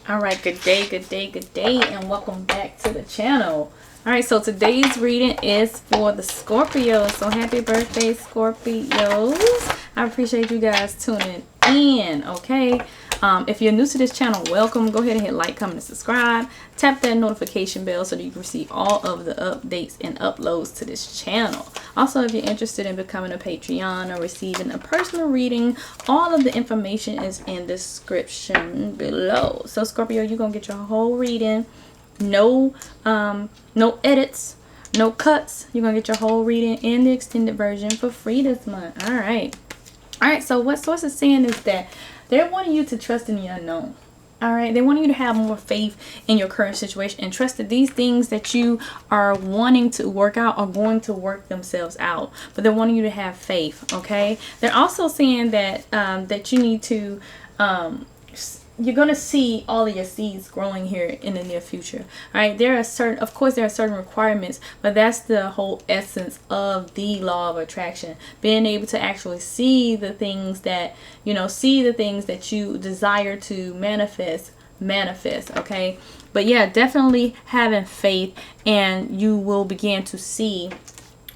All right, good day, and welcome back to the channel. All right, so today's reading is for the Scorpios. So happy birthday, Scorpios. I appreciate you guys tuning in, okay? If you're new to this channel, welcome. Go ahead and hit like, comment, and subscribe. Tap that notification bell so that you can receive all of the updates and uploads to this channel. Also, if you're interested in becoming a Patreon or receiving a personal reading, all of the information is in the description below. So Scorpio, you're gonna get your whole reading. No edits, no cuts. You're gonna get your whole reading and the extended version for free this month. All right. So what source is saying is that they're wanting you to trust in the unknown. All right, they want you to have more faith in your current situation and trust that these things that you are wanting to work out are going to work themselves out. But they're wanting you to have faith. Okay, they're also saying that that you need to you're going to see all of your seeds growing here in the near future. All right, there are certain, of course, there are certain requirements, but that's the whole essence of the law of attraction. Being able to actually see the things that, see the things that you desire to manifest, okay? But yeah, definitely having faith, and you will begin to see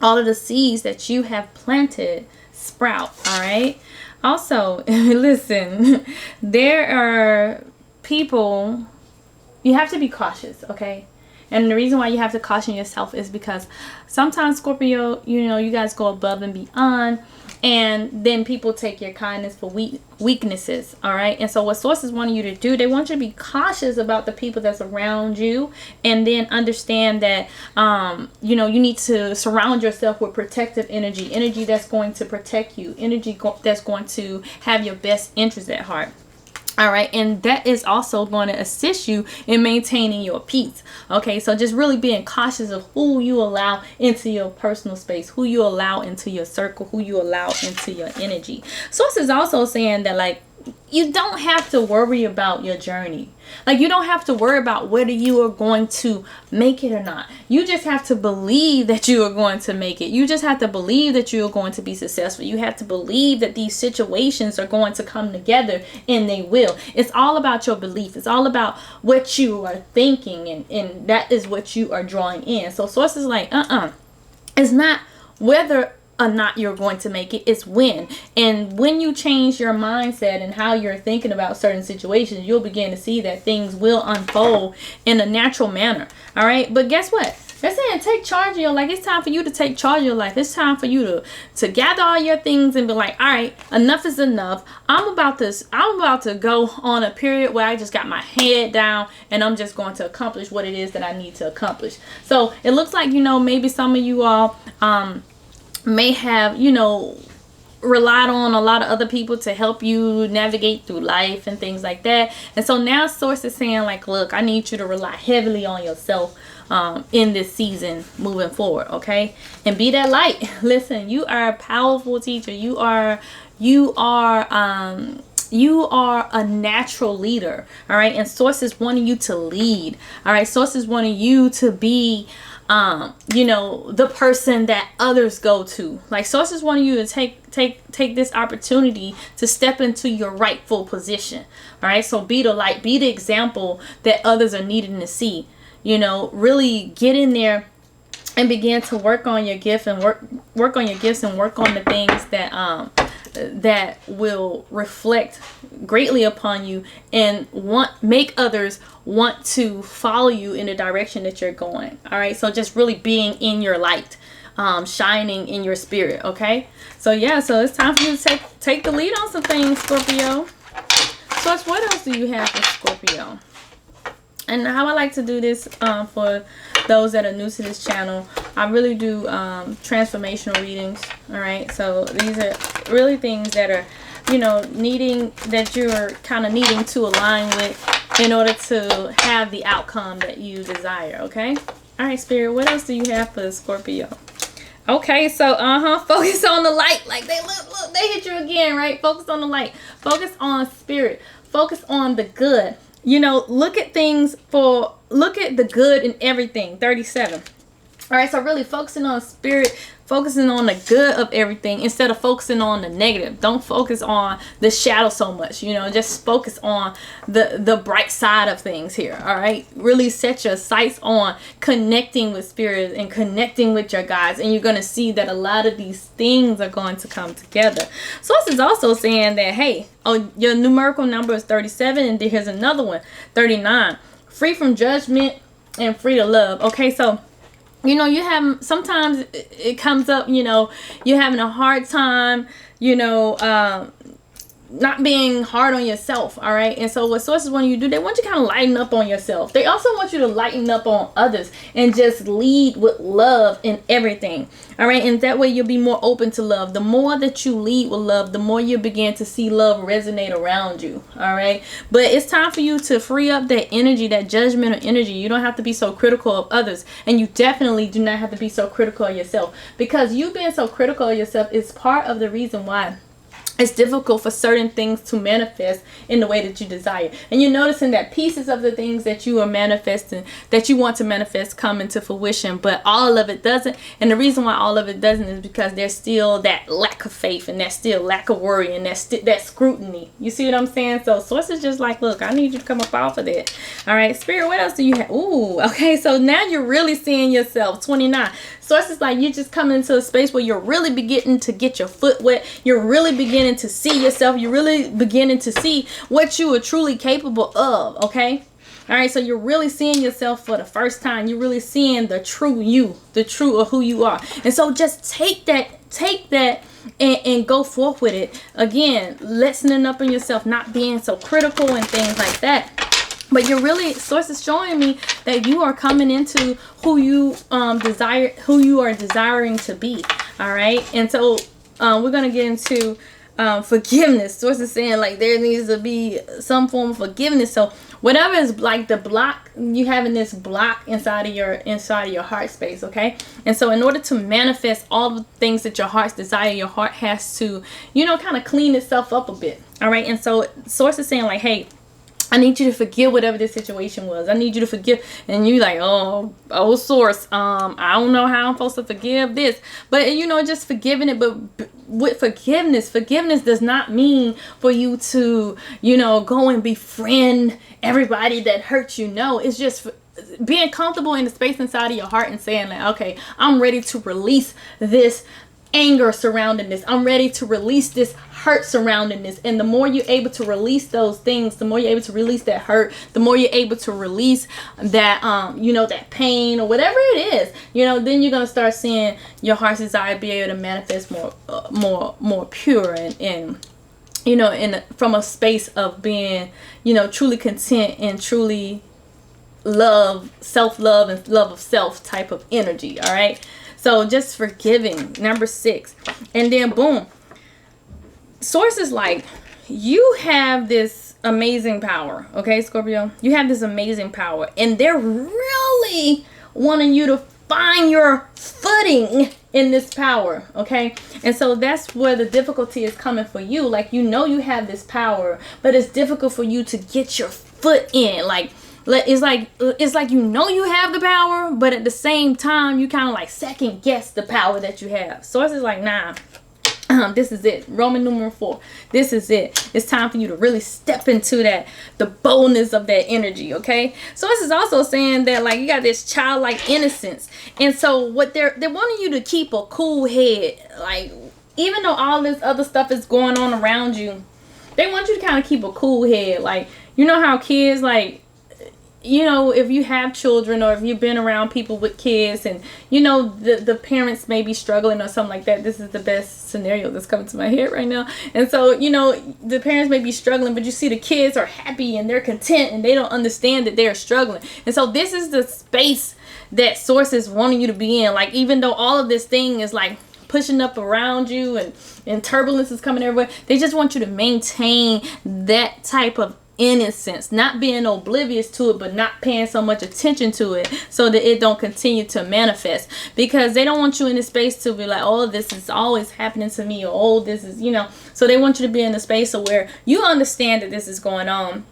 all of the seeds that you have planted sprout. All right. Also, listen, there are people, you have to be cautious, okay? And the reason why you have to caution yourself is because sometimes, Scorpio, you guys go above and beyond, and then people take your kindness for weaknesses, all right? And so what sources want you to do, they want you to be cautious about the people that's around you, and then understand that, you need to surround yourself with protective energy that's going to protect you, that's going to have your best interest at heart. All right, and that is also going to assist you in maintaining your peace. Okay, so just really being cautious of who you allow into your personal space, who you allow into your circle, who you allow into your energy. Source is also saying that, like, you don't have to worry about your journey. Like, you don't have to worry about whether you are going to make it or not. You just have to believe that you are going to make it. You just have to believe that you are going to be successful. You have to believe that these situations are going to come together, and they will. It's all about your belief. It's all about what you are thinking, and that is what you are drawing in. So source is like, it's not whether or not you're going to make it, it's when. And when you change your mindset and how you're thinking about certain situations, you'll begin to see that things will unfold in a natural manner. All right, but guess what? They're saying take charge of your life. It's time for you to take charge of your life. It's time for you to gather all your things and be like, all right, enough is enough. I'm about to go on a period where I just got my head down, and I'm just going to accomplish what it is that I need to accomplish. So it looks like, maybe some of you all may have, relied on a lot of other people to help you navigate through life and things like that. And so now source is saying, like, look, I need you to rely heavily on yourself in this season moving forward, okay? And be that light. Listen, you are a powerful teacher. You are a natural leader, all right? And source is wanting you to lead, all right? Source is wanting you to be the person that others go to. Like, sources wanting you to take this opportunity to step into your rightful position. All right, so be the light, be the example that others are needing to see. Really get in there and begin to work on your gift and work on your gifts and work on the things that will reflect greatly upon you and make others want to follow you in the direction that you're going. All right, so just really being in your light, shining in your spirit. Okay, so yeah, so it's time for you to take the lead on some things, Scorpio. So what else do you have for Scorpio? And how I like to do this for those that are new to this channel, I really do transformational readings. All right, so these are really things that are, you're kind of needing to align with in order to have the outcome that you desire. Okay. All right, Spirit, what else do you have for the Scorpio? Okay, so focus on the light. Like, look, they hit you again, right? Focus on the light. Focus on spirit. Focus on the good. Look at the good in everything. 37. All right, so really focusing on spirit, focusing on the good of everything instead of focusing on the negative. Don't focus on the shadow so much, you know, just focus on the bright side of things here. All right, really set your sights on connecting with spirit and connecting with your guides, and you're going to see that a lot of these things are going to come together. Source is also saying that, hey, oh, your numerical number is 37, and then here's another one, 39. Free from judgment and free to love. Okay, so you know, you have, sometimes it comes up, you know, you're having a hard time, you know, not being hard on yourself. All right. And so what sources want you to do, they want you to kind of lighten up on yourself. They also want you to lighten up on others and just lead with love in everything. All right. And that way you'll be more open to love. The more that you lead with love, the more you begin to see love resonate around you. All right. But it's time for you to free up that energy, that judgmental energy. You don't have to be so critical of others, and you definitely do not have to be so critical of yourself, because you being so critical of yourself is part of the reason why it's difficult for certain things to manifest in the way that you desire. And you're noticing that pieces of the things that you are manifesting, that you want to manifest, come into fruition, but all of it doesn't. And the reason why all of it doesn't is because there's still that lack of faith, and there's still lack of worry, and that scrutiny. You see what I'm saying? So source is just like, look, I need you to come up off of that. All right, spirit, what else do you have? Ooh, okay, so now you're really seeing yourself. 29. Source is like, you just come into a space where you're really beginning to get your foot wet. You're really beginning to see yourself. You're really beginning to see what you are truly capable of. Okay. All right. So you're really seeing yourself for the first time. You're really seeing the true you, the true of who you are. And so just take that and go forth with it. Again, lessening up on yourself, not being so critical and things like that. But you're really, source is showing me that you are coming into who you desire, who you are desiring to be. All right. And so we're going to get into forgiveness. Source is saying like there needs to be some form of forgiveness. So whatever is like the block, you having this block inside of your heart space. Okay. And so in order to manifest all the things that your heart's desire, your heart has to, you know, kind of clean itself up a bit. All right. And so source is saying like, hey, I need you to forgive whatever this situation was. I need you to forgive. And you like, oh, source, I don't know how I'm supposed to forgive this. But, you know, just forgiving it. But with forgiveness does not mean for you to, you know, go and befriend everybody that hurt you. No, it's just being comfortable in the space inside of your heart and saying like, okay, I'm ready to release this anger surrounding this. I'm ready to release this hurt surrounding this. And the more you're able to release those things, the more you're able to release that hurt, the more you're able to release that you know, that pain or whatever it is, you know, then you're gonna start seeing your heart's desire be able to manifest more pure and you know, from a space of being, you know, truly content and truly self-love and love of self type of energy. All right. So just forgiving, number 6. And then boom. Source is like, you have this amazing power. Okay, Scorpio? You have this amazing power. And they're really wanting you to find your footing in this power. Okay? And so that's where the difficulty is coming for you. Like, you know you have this power, but it's difficult for you to get your foot in. Like, it's like you know you have the power, but at the same time you kind of like second guess the power that you have. Source is like, nah, this is it. Roman numeral 4. This is it. It's time for you to really step into the boldness of that energy. Okay. Source is also saying that like you got this childlike innocence, and so what they're wanting you to keep a cool head. Like, even though all this other stuff is going on around you, they want you to kind of keep a cool head. Like, you know how kids, like, you know, if you have children or if you've been around people with kids and, you know, the parents may be struggling or something like that. This is the best scenario that's coming to my head right now. And so, you know, the parents may be struggling, but you see the kids are happy and they're content and they don't understand that they're struggling. And so this is the space that source is wanting you to be in. Like, even though all of this thing is like pushing up around you and turbulence is coming everywhere, they just want you to maintain that type of innocence, not being oblivious to it, but not paying so much attention to it so that it don't continue to manifest, because they don't want you in this space to be like, oh, this is always happening to me, or oh, this is, you know. So they want you to be in the space of where you understand that this is going on,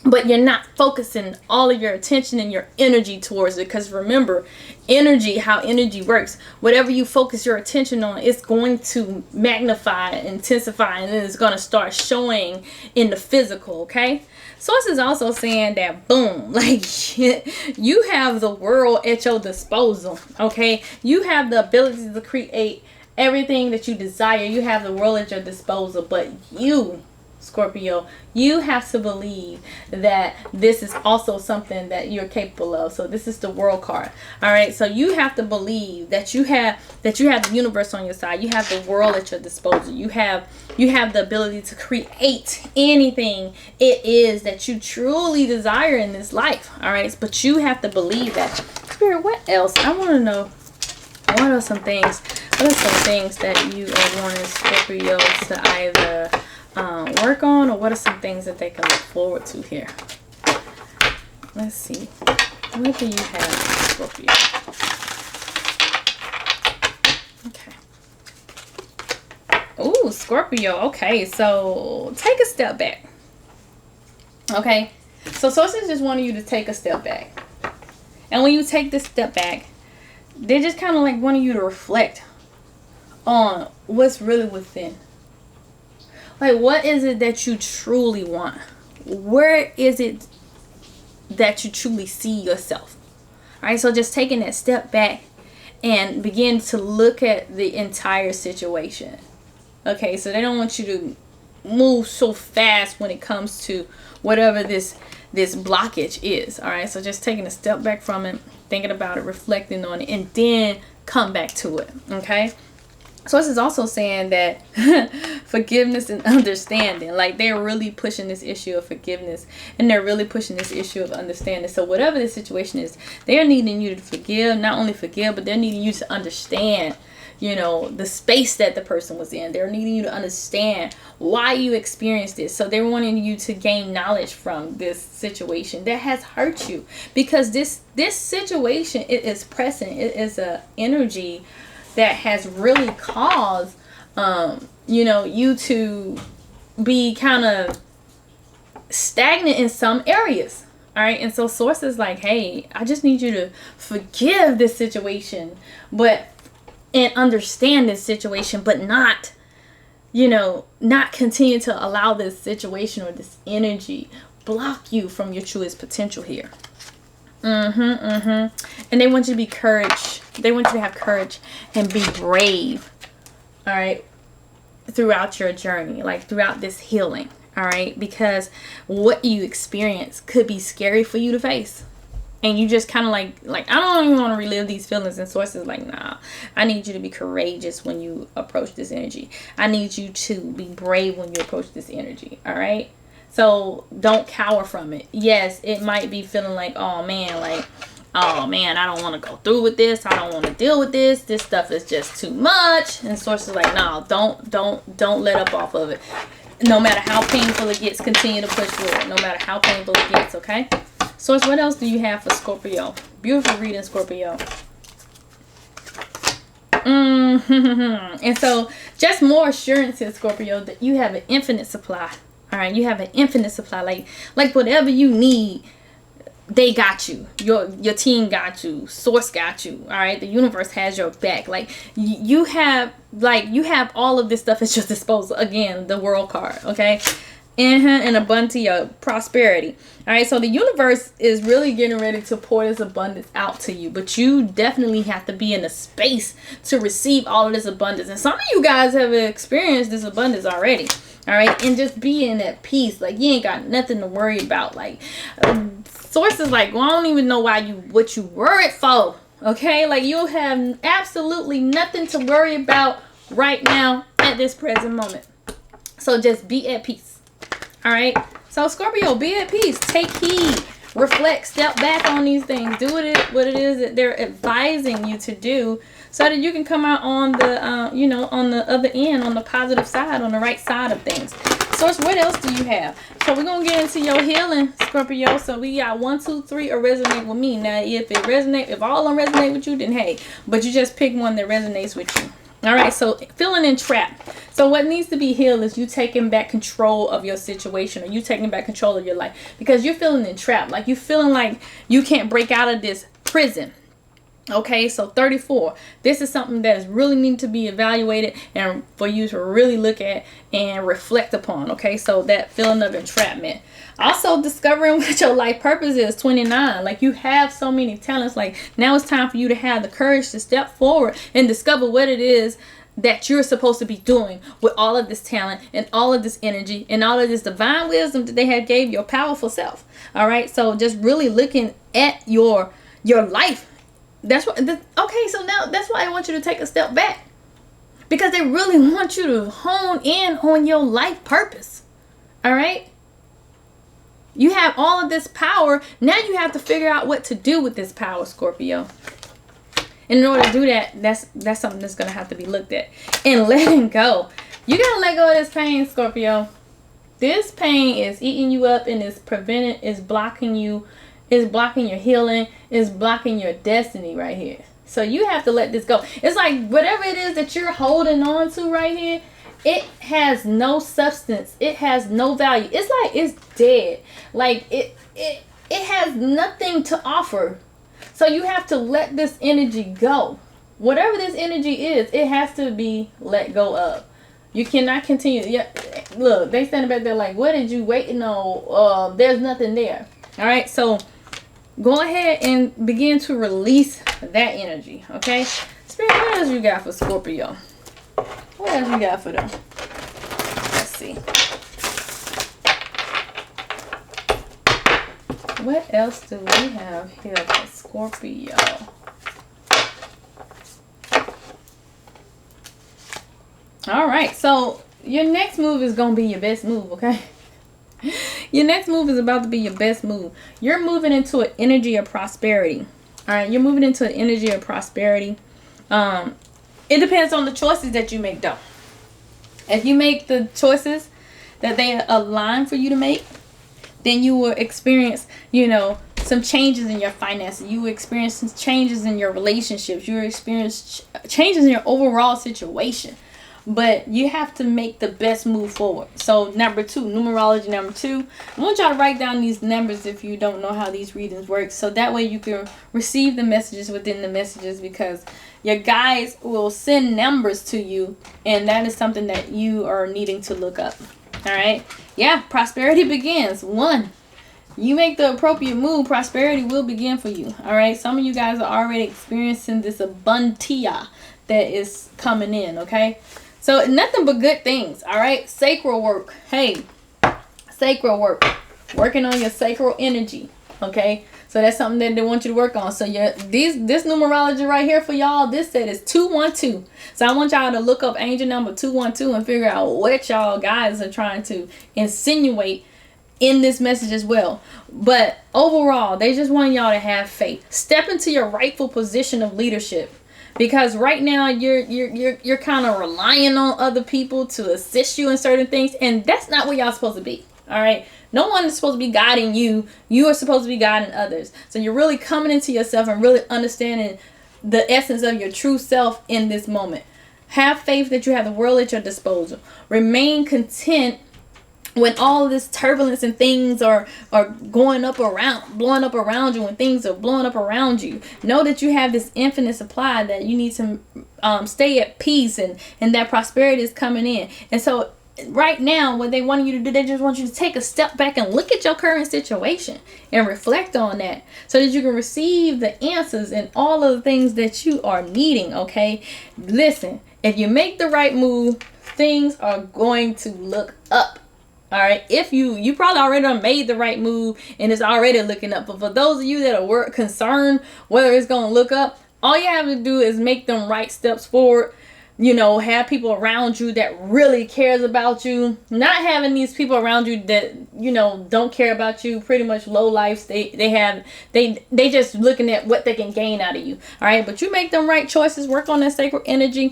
but you're not focusing all of your attention and your energy towards it. Because remember, energy, how energy works, whatever you focus your attention on, it's going to magnify, intensify, and then it's going to start showing in the physical. Okay, Source is also saying that, boom, like you have the world at your disposal. Okay, you have the ability to create everything that you desire. You have the world at your disposal, but you, Scorpio, you have to believe that this is also something that you're capable of. So this is the world card. All right, so you have to believe that you have the universe on your side. You have the world at your disposal. You have the ability to create anything it is that you truly desire in this life. All right, but you have to believe that. Spirit, what else? I want to know, what are some things that you are wanting Scorpio to either work on, or what are some things that they can look forward to here? Let's see. What do you have, Scorpio? Okay. Ooh, Scorpio. Okay, so take a step back. Okay, so sources just wanting you to take a step back. And when you take this step back, they're just kind of like wanting you to reflect on what's really within. Like, what is it that you truly want? Where is it that you truly see yourself? All right, so just taking that step back and begin to look at the entire situation. Okay, so they don't want you to move so fast when it comes to whatever this blockage is. All right, so just taking a step back from it, thinking about it, reflecting on it, and then come back to it. Okay. So this is also saying that forgiveness and understanding, like they're really pushing this issue of forgiveness, and they're really pushing this issue of understanding. So whatever the situation is, they're needing you to forgive, not only forgive, but they're needing you to understand, you know, the space that the person was in. They're needing you to understand why you experienced this. So they're wanting you to gain knowledge from this situation that has hurt you, because this situation, it is pressing. It is a energy that has really caused, you know, you to be kind of stagnant in some areas. All right. And so Source is like, hey, I just need you to forgive this situation, and understand this situation, but not, you know, not continue to allow this situation or this energy block you from your truest potential here. And they want you to be courage. They want you to have courage and be brave. All right. Throughout your journey, like throughout this healing. All right. Because what you experience could be scary for you to face. And you just kind of like, I don't even want to relive these feelings. And Source is like, nah, I need you to be courageous when you approach this energy. I need you to be brave when you approach this energy. All right. So don't cower from it. Yes, it might be feeling like, oh man, I don't want to go through with this. I don't want to deal with this. This stuff is just too much. And Source is like, no, don't let up off of it. No matter how painful it gets, continue to push forward. No matter how painful it gets, okay? Source, what else do you have for Scorpio? Beautiful reading, Scorpio. And so just more assurances, Scorpio, that you have an infinite supply. All right, you have an infinite supply. Like whatever you need, they got you. Your team got you. Source got you. All right, the universe has your back. Like you have all of this stuff at your disposal. Again, the world card. Okay, and abundance of prosperity. All right, so the universe is really getting ready to pour this abundance out to you, but you definitely have to be in a space to receive all of this abundance. And some of you guys have experienced this abundance already. All right, and just being at peace. Like you ain't got nothing to worry about. Like Source is like, well, I don't even know what you worried for. Okay, like you have absolutely nothing to worry about right now at this present moment. So just be at peace. All right. So Scorpio, be at peace. Take heed. Reflect. Step back on these things. Do what it is that they're advising you to do, so that you can come out on the, on the other end, on the positive side, on the right side of things. Source, what else do you have? So we're going to get into your healing, Scorpio. So we got 1, 2, 3 or resonate with me. Now, if all of them resonate with you, then hey. But you just pick one that resonates with you. All right, so feeling entrapped. So what needs to be healed is you taking back control of your situation, or you taking back control of your life, because you're feeling entrapped. Like, you're feeling like you can't break out of this prison. Okay, so 34. This is something that is really need to be evaluated and for you to really look at and reflect upon. Okay, so that feeling of entrapment. Also, discovering what your life purpose is, 29. Like, you have so many talents. Like, now it's time for you to have the courage to step forward and discover what it is that you're supposed to be doing with all of this talent and all of this energy and all of this divine wisdom that they have gave your powerful self. All right, so just really looking at your life. That's what. Okay, so now that's why I want you to take a step back, because they really want you to hone in on your life purpose. All right. You have all of this power. Now you have to figure out what to do with this power, Scorpio. And in order to do that, that's something that's gonna have to be looked at and letting go. You gotta let go of this pain, Scorpio. This pain is eating you up and is blocking you. It's blocking your healing. It's blocking your destiny right here. So you have to let this go. It's like whatever it is that you're holding on to right here, it has no substance. It has no value. It's like it's dead. Like it has nothing to offer. So you have to let this energy go. Whatever this energy is, it has to be let go of. You cannot continue. Yeah, look, they standing back there like, what did you waiting on? There's nothing there. All right, so go ahead and begin to release that energy, okay? Spirit, what else you got for Scorpio? What else you got for them? Let's see. What else do we have here for Scorpio? All right, so your next move is going to be your best move, okay? Your next move is about to be your best move. You're moving into an energy of prosperity. All right, you're moving into an energy of prosperity. It depends on the choices that you make, though. If you make the choices that they align for you to make, then you will experience, some changes in your finances. You will experience some changes in your relationships. You will experience changes in your overall situation. But you have to make the best move forward. So number 2, numerology number 2. I want y'all to write down these numbers if you don't know how these readings work. So that way you can receive the messages within the messages, because your guides will send numbers to you. And that is something that you are needing to look up. All right. Yeah. Prosperity begins. 1. You make the appropriate move, prosperity will begin for you. All right. Some of you guys are already experiencing this abundia that is coming in. Okay. So nothing but good things, all right? Sacral work. Hey, sacral work. Working on your sacral energy, okay? So that's something that they want you to work on. So this numerology right here for y'all, this set is 212. So I want y'all to look up angel number 212 and figure out what y'all guys are trying to insinuate in this message as well. But overall, they just want y'all to have faith. Step into your rightful position of leadership. Because right now you're kind of relying on other people to assist you in certain things, and that's not where y'all supposed to be. All right, no one is supposed to be guiding you. You are supposed to be guiding others. So you're really coming into yourself and really understanding the essence of your true self in this moment. Have faith that you have the world at your disposal. Remain content when all of this turbulence and things are blowing up around you, when things are blowing up around you. Know that you have this infinite supply, that you need to stay at peace, and that prosperity is coming in. And so right now, what they want you to do, they just want you to take a step back and look at your current situation and reflect on that, so that you can receive the answers and all of the things that you are needing, okay? Listen, if you make the right move, things are going to look up. All right, if you probably already done made the right move and it's already looking up. But for those of you that are concerned whether it's going to look up, all you have to do is make them right steps forward. Have people around you that really cares about you. Not having these people around you that, don't care about you. Pretty much low lives. They just looking at what they can gain out of you. All right, but you make them right choices. Work on that sacred energy.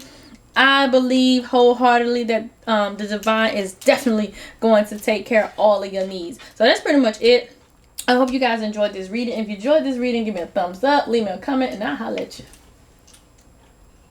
I believe wholeheartedly that the divine is definitely going to take care of all of your needs. So that's pretty much it. I hope you guys enjoyed this reading. If you enjoyed this reading, give me a thumbs up, leave me a comment, and I'll holler at you.